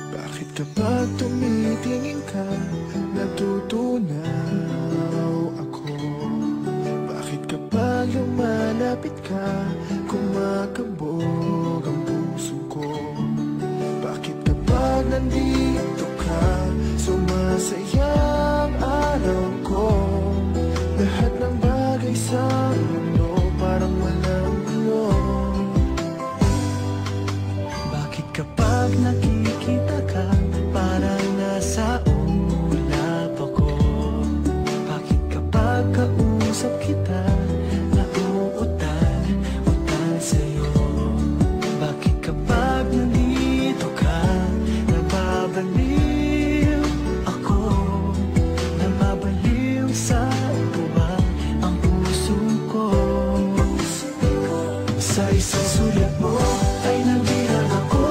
Bakit kapag tumitingin ka, natutunaw ako? Bakit kapag lumalapit ka, kumakabog ang puso ko? Bakit kapag nandito ka, sumasaya ang araw ko? Lahat ng bagay sa mundo parang walang gulo. Bakit kapag nakikita ka, parang nasa ulap ako? Bakit kapag kausap kita, nauutal sa'yo? Bakit kapag nandito ka, nababaliw ako? Nababaliw sa tuwa ang puso ko. Sa isang sulat mo ay nabilang ako,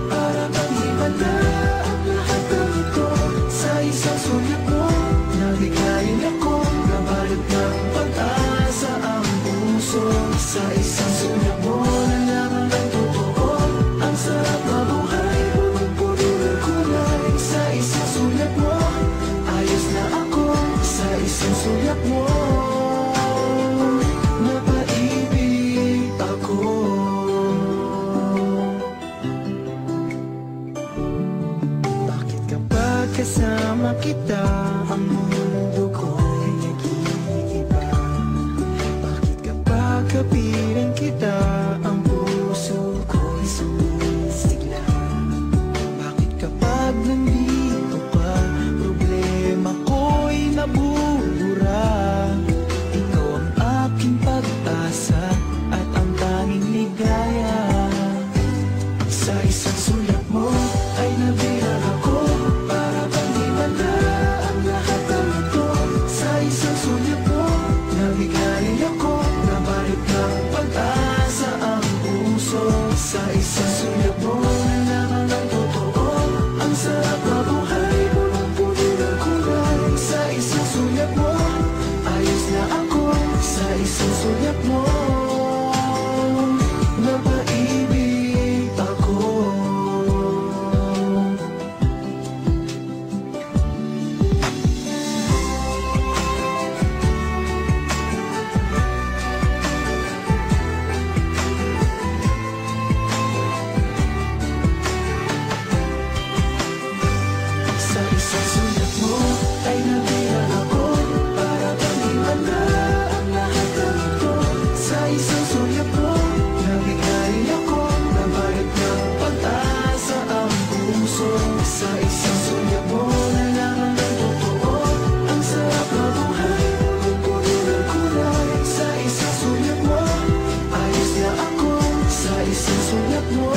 para bang himala ang lahat ng ito. Sa isang sulat mo, nabigayin ako, nabalot ng pag-asa ang puso. Sa isang sulat mo, nalaman ng totoo, ang sarap mabuhay, punong-puno ng kulay. Sa isang sulat mo, ayos na ako. Sa isang sulat mo, napaibig ako. Bakit kapag kasama kita, ang mundo ko'y nag-iiba? Bakit kapag kapiling kita, ang puso ko'y sumisigla? Bakit kapag nandito ka, problema ko'y nabubura? Ikaw ang aking pag-asa at ang tanging ligaya. Sa isang sulat mo ay nabilang ako, para bang himala ang lahat ng ito. Sa isang sulat mo, nabigayin ako, nabalot ng pag-asa ang puso. Sa isang sulat mo, nalaman ng totoo, ang sarap mabuhay, punong-puno ng kulay. Sa isang sulat mo, ayos na ako. Sa isang sulat mo, napaibig ako. Sa isang sulat mo ay nabilang ako, para bang himala ang lahat ng ito. Sa isang sulat mo, nabigayin ako, nabalot ng pag-asa ang puso. Sa isang sulat mo, nalaman ng totoo, ang sarap mabuhay, punong-puno ng kulay. Sa isang sulat mo, ayos na ako. Sa isang sulat mo,